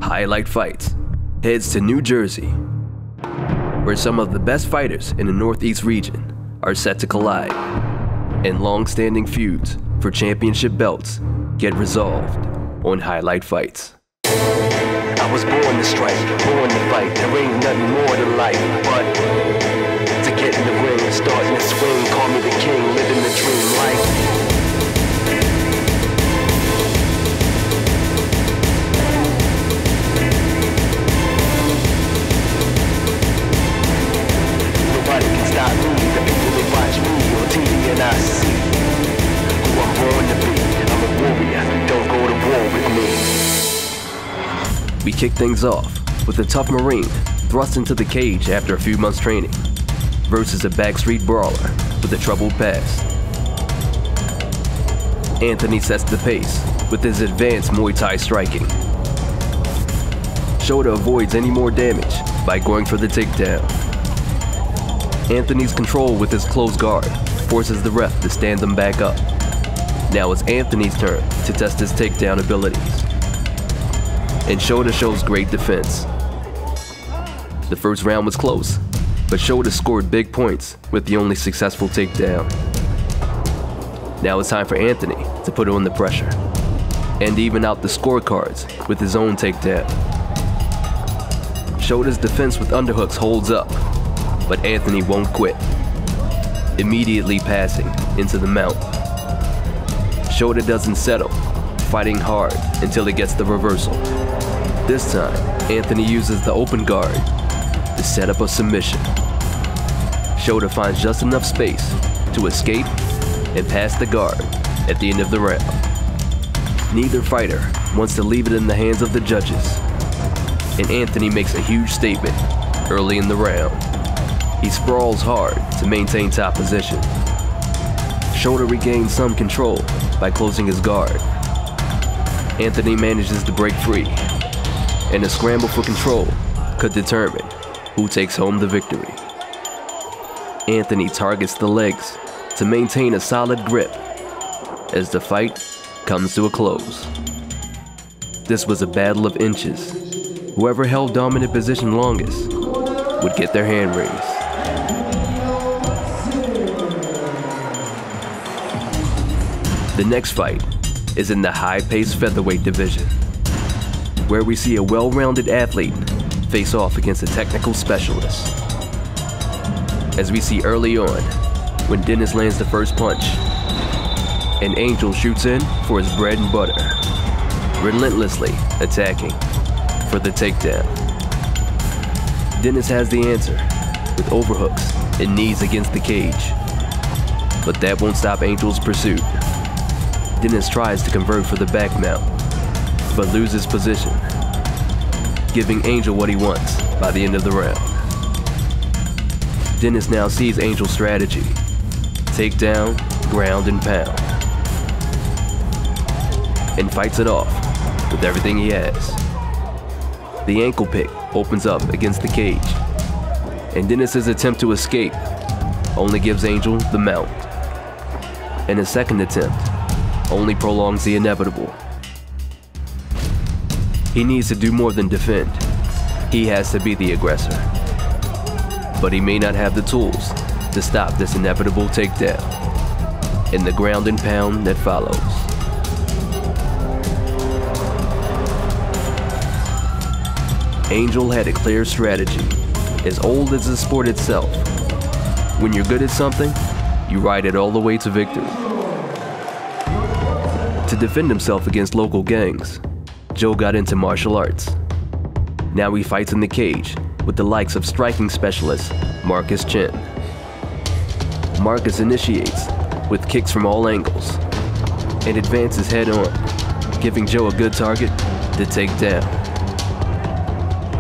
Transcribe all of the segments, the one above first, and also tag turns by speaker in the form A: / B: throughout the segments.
A: Highlight Fights heads to New Jersey, where some of the best fighters in the Northeast region are set to collide, and long-standing feuds for championship belts get resolved on Highlight Fights.
B: I was born to strike, born to fight. There ain't nothing more to life but to get in the ring, starting to swing. Call me the king, living the dream life. Nobody can stop me. The people they watch me on TV and I see who I'm born to be. I'm a warrior. Don't go to war with me.
A: We kick things off with a tough Marine thrust into the cage after a few months training versus a backstreet brawler with a troubled past. Anthony sets the pace with his advanced Muay Thai striking. Shota avoids any more damage by going for the takedown. Anthony's control with his closed guard forces the ref to stand them back up. Now it's Anthony's turn to test his takedown abilities, and Shota shows great defense. The first round was close, but Shota scored big points with the only successful takedown. Now it's time for Anthony to put on the pressure and even out the scorecards with his own takedown. Shota's defense with underhooks holds up, but Anthony won't quit, immediately passing into the mount. Shota doesn't settle, fighting hard until he gets the reversal. This time, Anthony uses the open guard to set up a submission. Shota finds just enough space to escape and pass the guard at the end of the round. Neither fighter wants to leave it in the hands of the judges, and Anthony makes a huge statement early in the round. He sprawls hard to maintain top position. Shota regains some control by closing his guard. Anthony manages to break free, and a scramble for control could determine who takes home the victory. Anthony targets the legs to maintain a solid grip as the fight comes to a close. This was a battle of inches. Whoever held dominant position longest would get their hand raised. The next fight is in the high-paced featherweight division, where we see a well-rounded athlete face off against a technical specialist. As we see early on, when Dennis lands the first punch, and Angel shoots in for his bread and butter, relentlessly attacking for the takedown. Dennis has the answer with overhooks and knees against the cage, but that won't stop Angel's pursuit. Dennis tries to convert for the back mount, but loses position, giving Angel what he wants by the end of the round. Dennis now sees Angel's strategy: takedown, ground and pound, and fights it off with everything he has. The ankle pick opens up against the cage, and Dennis's attempt to escape only gives Angel the mount, and his second attempt only prolongs the inevitable. He needs to do more than defend. He has to be the aggressor. But he may not have the tools to stop this inevitable takedown and the ground and pound that follows. Angel had a clear strategy, as old as the sport itself. When you're good at something, you ride it all the way to victory. To defend himself against local gangs, Joe got into martial arts. Now he fights in the cage with the likes of striking specialist Marcus Chen. Marcus initiates with kicks from all angles and advances head on, giving Joe a good target to take down.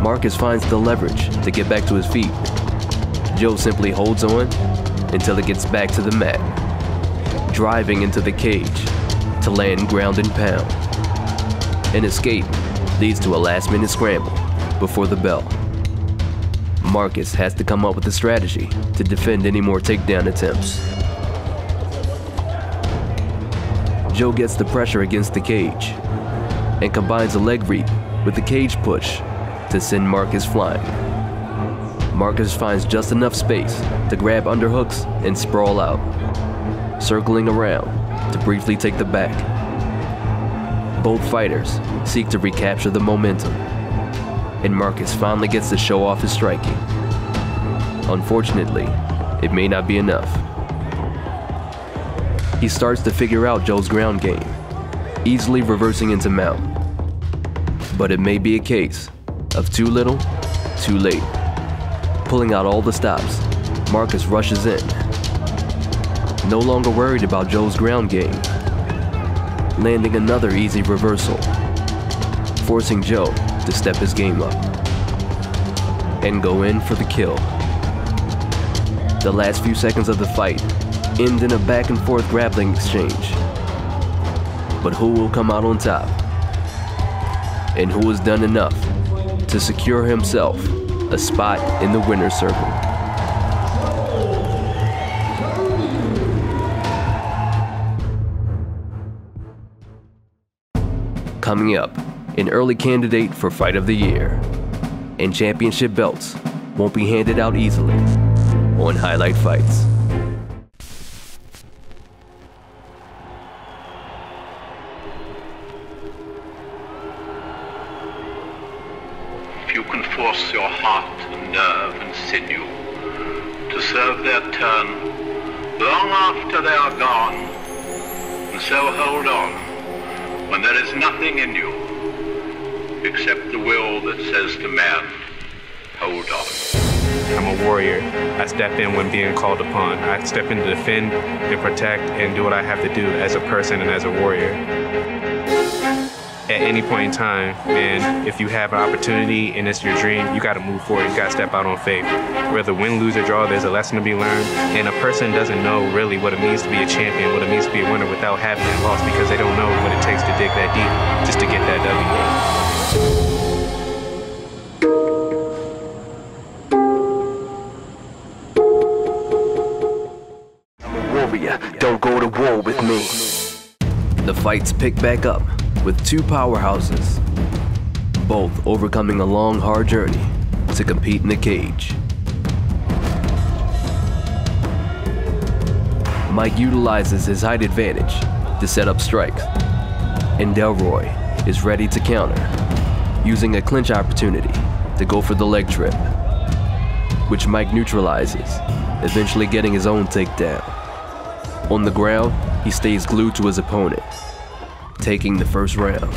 A: Marcus finds the leverage to get back to his feet. Joe simply holds on until it gets back to the mat, driving into the cage to land ground and pound. An escape leads to a last-minute scramble before the bell. Marcus has to come up with a strategy to defend any more takedown attempts. Joe gets the pressure against the cage and combines a leg reap with the cage push to send Marcus flying. Marcus finds just enough space to grab underhooks and sprawl out, circling around to briefly take the back. Both fighters seek to recapture the momentum, and Marcus finally gets to show off his striking. Unfortunately, it may not be enough. He starts to figure out Joe's ground game, easily reversing into mount. But it may be a case of too little, too late. Pulling out all the stops, Marcus rushes in, no longer worried about Joe's ground game, landing another easy reversal, forcing Joe to step his game up and go in for the kill. The last few seconds of the fight end in a back and forth grappling exchange. But who will come out on top? And who has done enough to secure himself a spot in the winner's circle? Coming up, an early candidate for Fight of the Year. And championship belts won't be handed out easily on Highlight Fights.
C: If you can force your heart and nerve and sinew to serve their turn long after they are gone, and so hold on when there is nothing in you except the will that says to man, hold on.
D: I'm a warrior. I step in when being called upon. I step in to defend, to protect, and do what I have to do as a person and as a warrior. At any point in time, man, if you have an opportunity and it's your dream, you gotta move forward, you gotta step out on faith. Whether win, lose, or draw, there's a lesson to be learned, and a person doesn't know really what it means to be a champion, what it means to be a winner without having that loss, because they don't know what it takes to dig that deep just to get that W.
B: Don't go to war with me.
A: The fights pick back up with two powerhouses, both overcoming a long, hard journey to compete in the cage. Mike utilizes his height advantage to set up strikes, and Delroy is ready to counter, using a clinch opportunity to go for the leg trip, which Mike neutralizes, eventually getting his own takedown. On the ground, he stays glued to his opponent, taking the first round.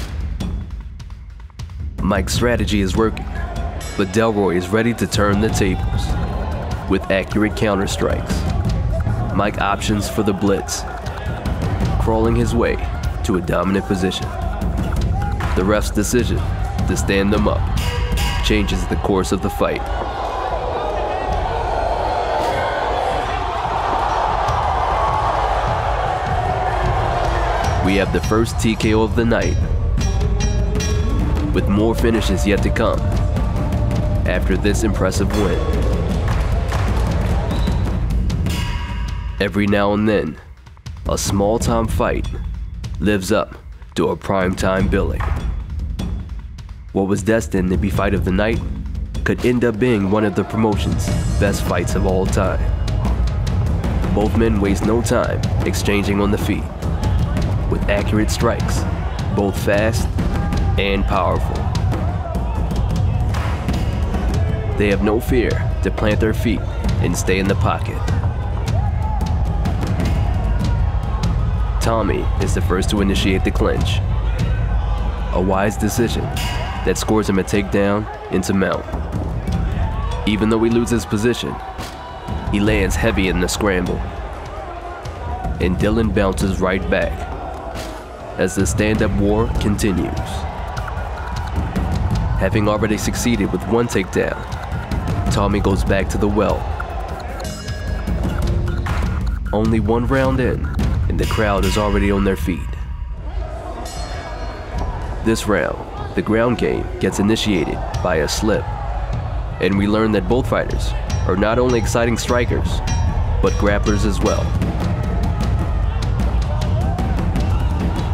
A: Mike's strategy is working, but Delroy is ready to turn the tables with accurate counter strikes. Mike options for the blitz, crawling his way to a dominant position. The ref's decision to stand them up changes the course of the fight. We have the first TKO of the night, with more finishes yet to come after this impressive win. Every now and then, a small-time fight lives up to a prime-time billing. What was destined to be fight of the night could end up being one of the promotion's best fights of all time. Both men waste no time exchanging on the feet, with accurate strikes, both fast and powerful. They have no fear to plant their feet and stay in the pocket. Tommy is the first to initiate the clinch, a wise decision that scores him a takedown into mount. Even though he loses position, he lands heavy in the scramble, and Dylan bounces right back as the stand-up war continues. Having already succeeded with one takedown, Tommy goes back to the well. Only one round in, and the crowd is already on their feet. This round, the ground game gets initiated by a slip, and we learn that both fighters are not only exciting strikers, but grapplers as well.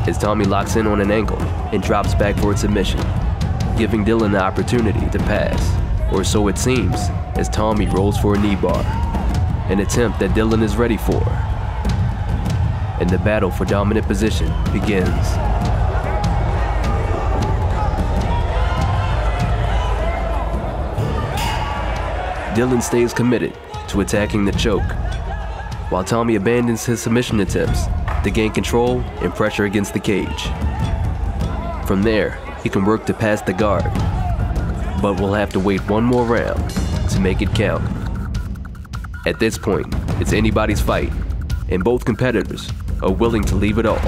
A: As Tommy locks in on an ankle and drops back for a submission, giving Dylan the opportunity to pass, or so it seems, as Tommy rolls for a knee bar, an attempt that Dylan is ready for. And the battle for dominant position begins. Dylan stays committed to attacking the choke, while Tommy abandons his submission attempts to gain control and pressure against the cage. From there, he can work to pass the guard, but will have to wait one more round to make it count. At this point, it's anybody's fight, and both competitors are willing to leave it all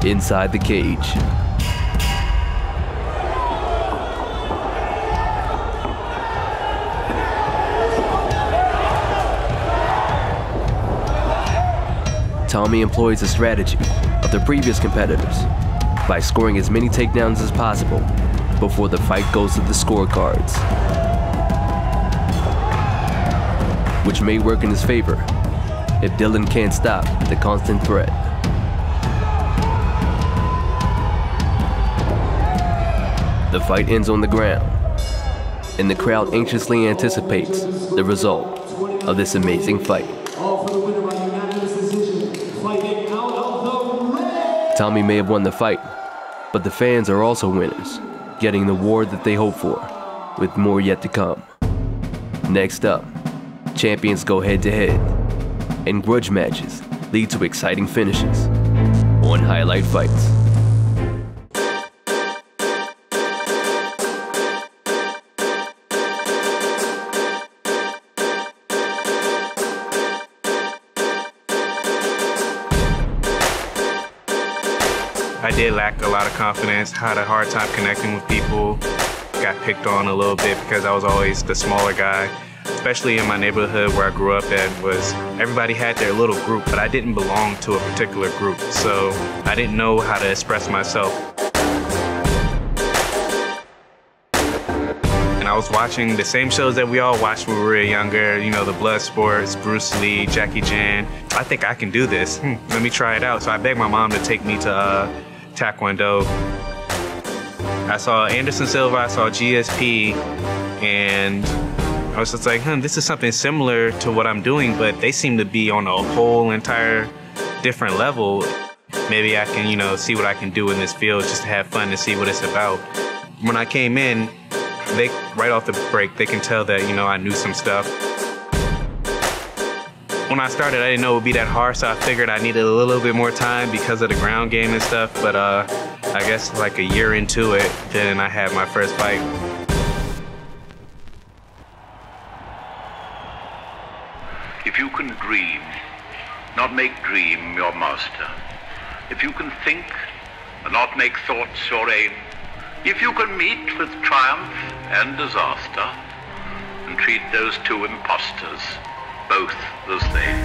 A: inside the cage. Tommy employs the strategy of the previous competitors by scoring as many takedowns as possible before the fight goes to the scorecards, which may work in his favor if Dylan can't stop the constant threat. The fight ends on the ground, and the crowd anxiously anticipates the result of this amazing fight. Tommy may have won the fight, but the fans are also winners, getting the award that they hope for, with more yet to come. Next up, champions go head-to-head, and grudge matches lead to exciting finishes on highlight fights.
D: I did lack a lot of confidence, had a hard time connecting with people, got picked on a little bit because I was always the smaller guy. Especially in my neighborhood where I grew up at, was everybody had their little group, but I didn't belong to a particular group, so I didn't know how to express myself. And I was watching the same shows that we all watched when we were younger, you know, the blood sports, Bruce Lee, Jackie Chan. I think I can do this. Let me try it out. So I begged my mom to take me to Taekwondo. I saw Anderson Silva, I saw GSP, and I was just like, this is something similar to what I'm doing, but they seem to be on a whole entire different level. Maybe I can, you know, see what I can do in this field just to have fun and see what it's about. When I came in, right off the break, they can tell that, you know, I knew some stuff. When I started, I didn't know it would be that hard, so I figured I needed a little bit more time because of the ground game and stuff, but I guess like a year into it, then I had my first fight.
C: If you can dream, not make dream your master. If you can think, and not make thoughts your aim. If you can meet with triumph and disaster, and treat those two impostors both the same.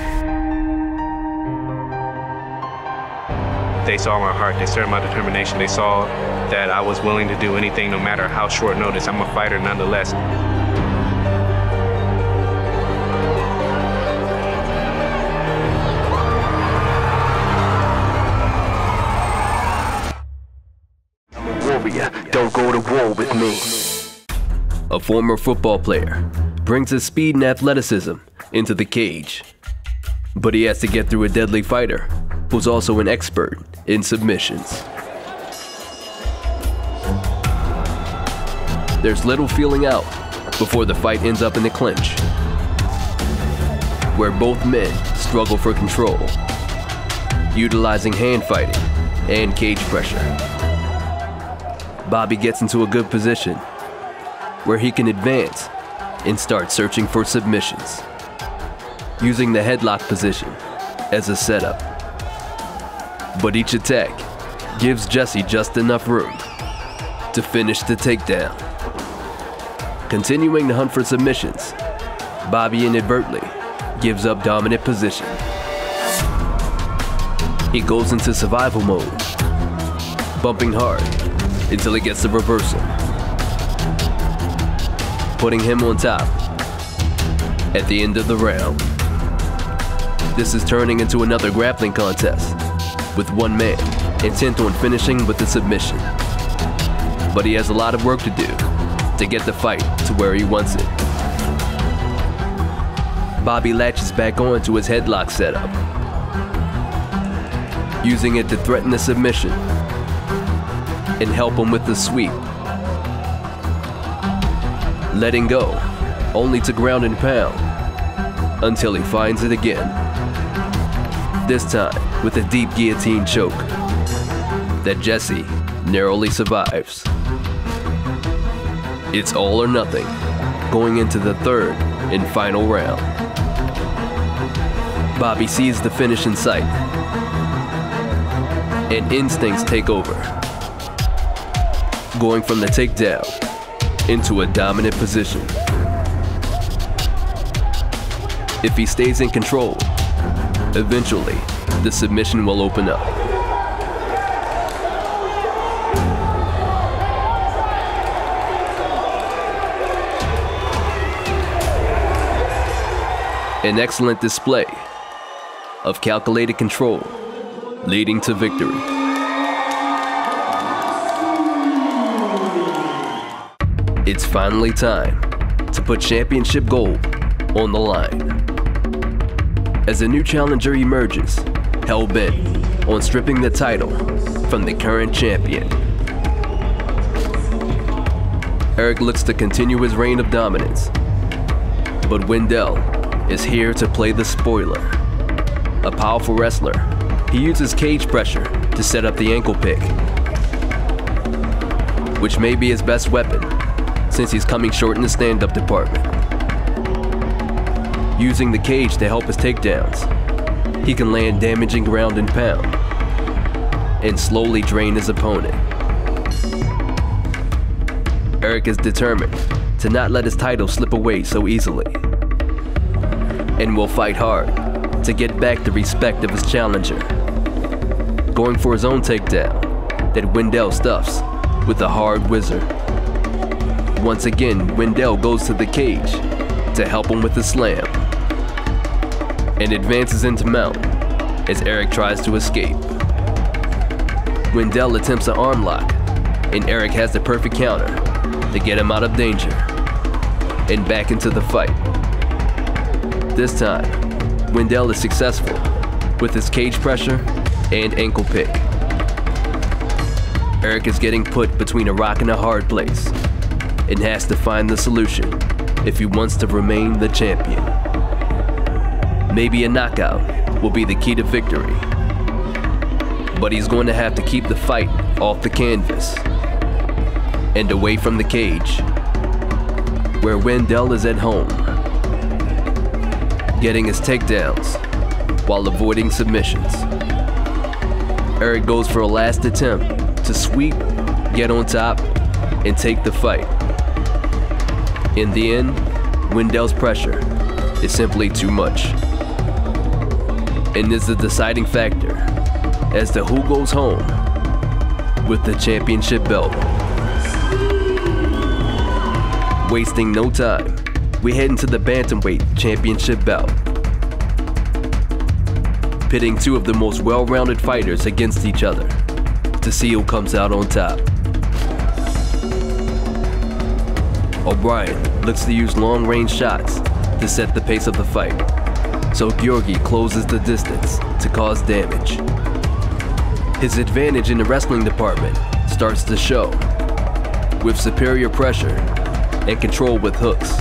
D: They saw my heart, they saw my determination, they saw that I was willing to do anything no matter how short notice. I'm a fighter nonetheless.
B: Don't go to war with me.
A: A former football player brings his speed and athleticism into the cage, but he has to get through a deadly fighter who's also an expert in submissions. There's little feeling out before the fight ends up in the clinch, where both men struggle for control, utilizing hand fighting and cage pressure. Bobby gets into a good position where he can advance and start searching for submissions, using the headlock position as a setup. But each attack gives Jesse just enough room to finish the takedown. Continuing to hunt for submissions, Bobby inadvertently gives up dominant position. He goes into survival mode, bumping hard until he gets the reversal, putting him on top at the end of the round. This is turning into another grappling contest, with one man intent on finishing with the submission. but he has a lot of work to do to get the fight to where he wants it. Bobby latches back on to his headlock setup, using it to threaten the submission and help him with the sweep. Letting go, only to ground and pound until he finds it again. This time with a deep guillotine choke that Jesse narrowly survives. It's all or nothing going into the third and final round. Bobby sees the finish in sight, and instincts take over, going from the takedown into a dominant position. If he stays in control, eventually the submission will open up. An excellent display of calculated control leading to victory. It's finally time to put championship gold on the line. As a new challenger emerges, hell-bent on stripping the title from the current champion. Eric looks to continue his reign of dominance, but Wendell is here to play the spoiler. A powerful wrestler, he uses cage pressure to set up the ankle pick, which may be his best weapon since he's coming short in the stand-up department. Using the cage to help his takedowns, he can land damaging ground and pound and slowly drain his opponent. Eric is determined to not let his title slip away so easily, and will fight hard to get back the respect of his challenger, going for his own takedown that Wendell stuffs with a hard whizzer. Once again, Wendell goes to the cage to help him with the slam, and advances into mount as Eric tries to escape. Wendell attempts an arm lock, and Eric has the perfect counter to get him out of danger and back into the fight. This time, Wendell is successful with his cage pressure and ankle pick. Eric is getting put between a rock and a hard place and has to find the solution if he wants to remain the champion. Maybe a knockout will be the key to victory, but he's going to have to keep the fight off the canvas and away from the cage, where Wendell is at home, getting his takedowns while avoiding submissions. Eric goes for a last attempt to sweep, get on top, and take the fight. In the end, Wendell's pressure is simply too much, and is the deciding factor as to who goes home with the championship belt. Wasting no time, we head into the bantamweight championship bout, pitting two of the most well-rounded fighters against each other to see who comes out on top. O'Brien looks to use long-range shots to set the pace of the fight, so Georgi closes the distance to cause damage. His advantage in the wrestling department starts to show, with superior pressure and control with hooks,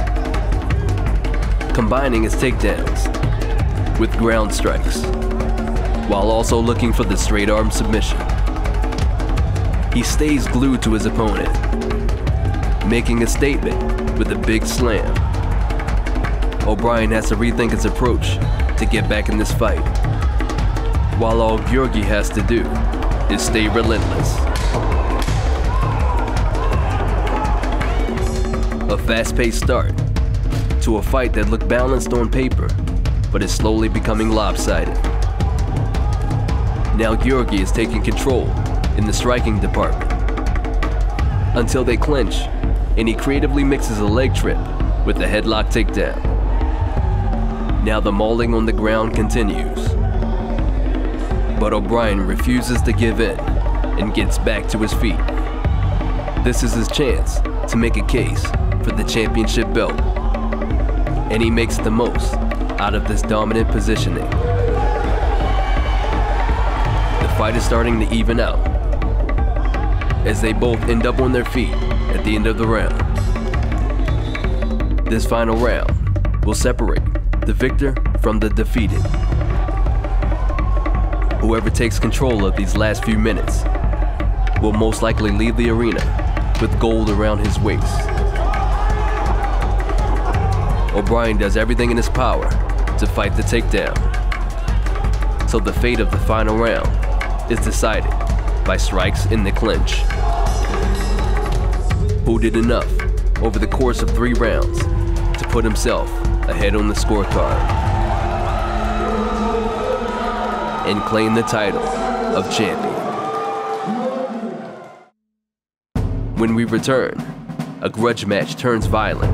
A: combining his takedowns with ground strikes, while also looking for the straight arm submission. He stays glued to his opponent, making a statement with a big slam. O'Brien has to rethink his approach to get back in this fight, while all Georgi has to do is stay relentless. A fast-paced start to a fight that looked balanced on paper, but is slowly becoming lopsided. Now Georgi is taking control in the striking department, until they clinch, and he creatively mixes a leg trip with a headlock takedown. Now the mauling on the ground continues, but O'Brien refuses to give in and gets back to his feet. This is his chance to make a case for the championship belt, and he makes the most out of this dominant positioning. The fight is starting to even out as they both end up on their feet at the end of the round. This final round will separate the victor from the defeated. Whoever takes control of these last few minutes will most likely leave the arena with gold around his waist. O'Brien does everything in his power to fight the takedown, so the fate of the final round is decided by strikes in the clinch. Who did enough over the course of 3 rounds to put himself ahead on the scorecard and claim the title of champion? When we return, a grudge match turns violent,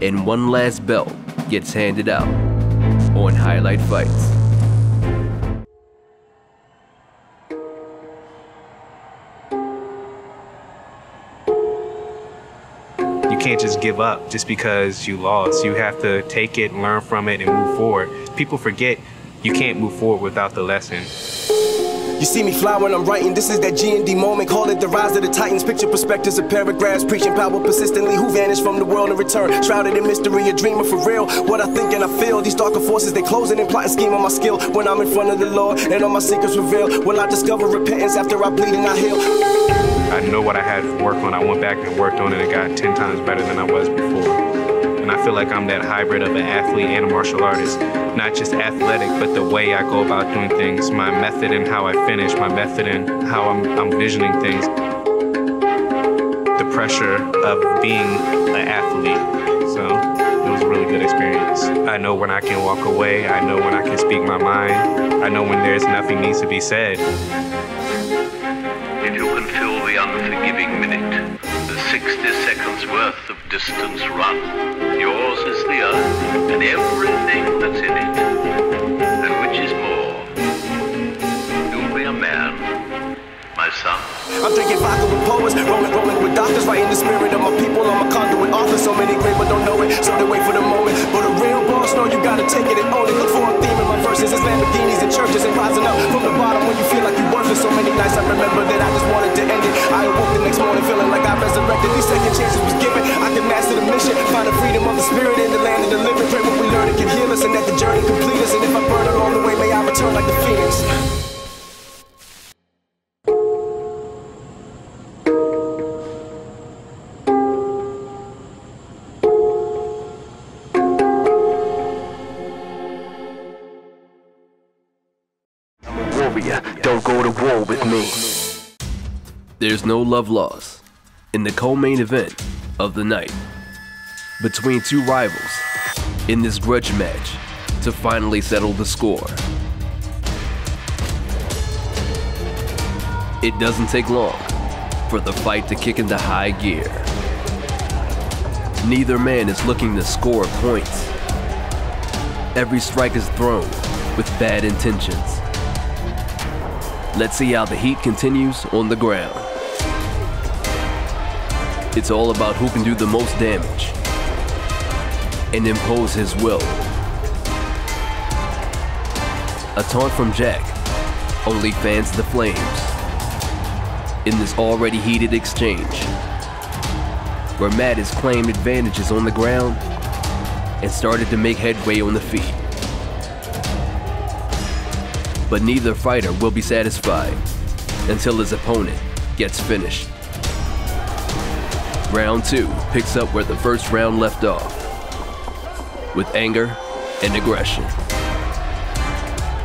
A: and one last belt gets handed out on Highlight Fights.
D: You can't just give up just because you lost. You have to take it, learn from it, and move forward. People forget you can't move forward without the lesson.
E: You see me fly when I'm writing, this is that G&D moment. Call it the rise of the Titans, picture perspectives of paragraphs, preaching power persistently, who vanished from the world in return. Shrouded in mystery, a dreamer for real. What I think and I feel, these darker forces, they closing and plotting scheme on my skill. When I'm in front of the Lord and all my secrets reveal, will I discover repentance after I bleed and I heal?
D: I know what I had to work on. I went back and worked on it and got 10 times better than I was before. And I feel like I'm that hybrid of an athlete and a martial artist. Not just athletic, but the way I go about doing things, my method and how I finish, my method and how I'm visioning things. The pressure of being an athlete. So it was a really good experience. I know when I can walk away. I know when I can speak my mind. I know when there's nothing needs to be said.
C: If you can fill the unforgiving minute, the 60 seconds worth of distance run, yours is the earth and everything that's in it. And which is more, you'll be a man, my son.
E: I'm drinking vodka with poets, rolling with doctors, writing the spirit of my people. I'm a conduit author, so many great but don't know it, so they wait for the moment. But a real boss know you gotta take it and own it. Look for a theme in my verses, it's Lamborghinis and churches and rising up from the bottom when you feel like you're worthless. So many nights I remember that I just wanted to end it. I awoke the next morning feeling like I resurrected. These second chances was given, I can master the mission, find the freedom of the spirit in the land of the living. Pray what we learn it can heal us and that the journey complete us. And if I burn along the way, may I return like the phoenix.
B: Don't go to war with me.
A: There's no love lost in the co-main event of the night between 2 rivals in this grudge match to finally settle the score. It doesn't take long for the fight to kick into high gear. Neither man is looking to score points. Every strike is thrown with bad intentions. Let's see how the heat continues on the ground. It's all about who can do the most damage and impose his will. A taunt from Jack only fans the flames in this already heated exchange, where Matt has claimed advantages on the ground and started to make headway on the feet. But neither fighter will be satisfied until his opponent gets finished. Round 2 picks up where the first round left off, with anger and aggression.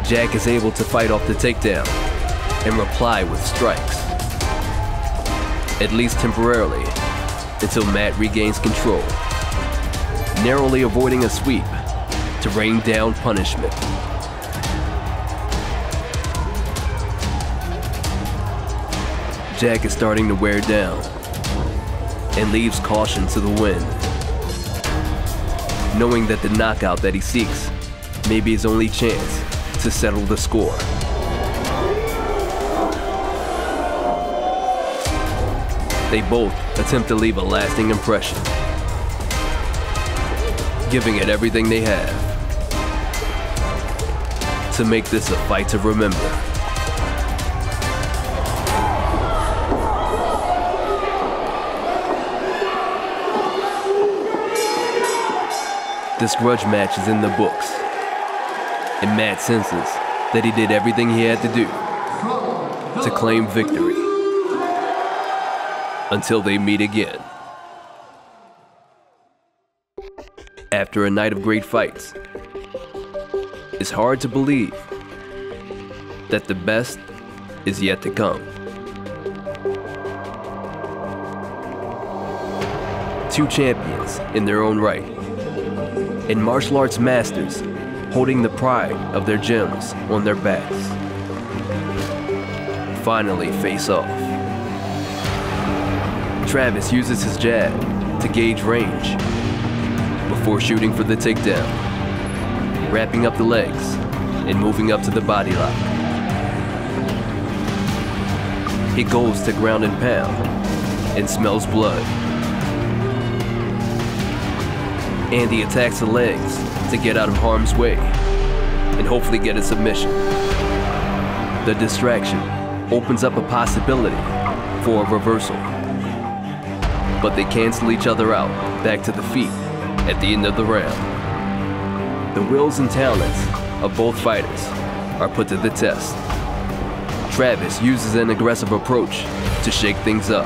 A: Jack is able to fight off the takedown and reply with strikes, at least temporarily, until Matt regains control, narrowly avoiding a sweep to rain down punishment. Jack is starting to wear down and leaves caution to the wind, knowing that the knockout that he seeks may be his only chance to settle the score. They both attempt to leave a lasting impression, giving it everything they have to make this a fight to remember. This grudge match is in the books, and Matt senses that he did everything he had to do to claim victory until they meet again. After a night of great fights, it's hard to believe that the best is yet to come. Two champions in their own right, and martial arts masters holding the pride of their gyms on their backs, finally face off. Travis uses his jab to gauge range before shooting for the takedown, wrapping up the legs and moving up to the body lock. He goes to ground and pound and smells blood. Andy attacks the legs to get out of harm's way and hopefully get a submission. The distraction opens up a possibility for a reversal, but they cancel each other out back to the feet at the end of the round. The wills and talents of both fighters are put to the test. Travis uses an aggressive approach to shake things up,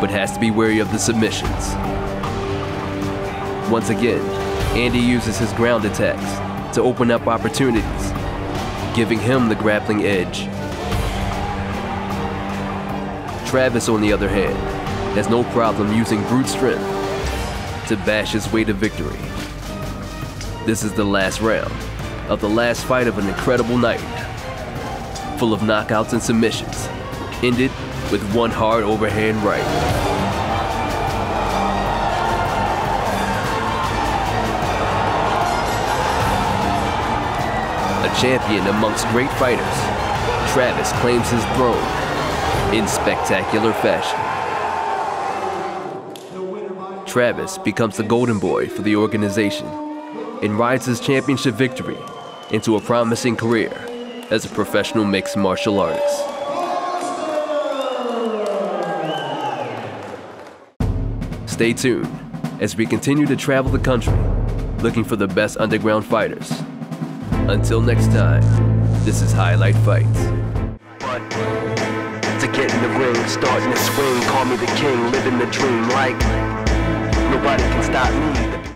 A: but has to be wary of the submissions. Once again, Andy uses his ground attacks to open up opportunities, giving him the grappling edge. Travis, on the other hand, has no problem using brute strength to bash his way to victory. This is the last round of the last fight of an incredible night, full of knockouts and submissions, ended with one hard overhand right. A champion amongst great fighters, Travis claims his throne in spectacular fashion. Travis becomes the golden boy for the organization and rides his championship victory into a promising career as a professional mixed martial artist. Stay tuned as we continue to travel the country looking for the best underground fighters. Until next time, this is Highlight Fights.
B: But to get in the ring, starting to swing, call me the king, living the dream like nobody can stop me.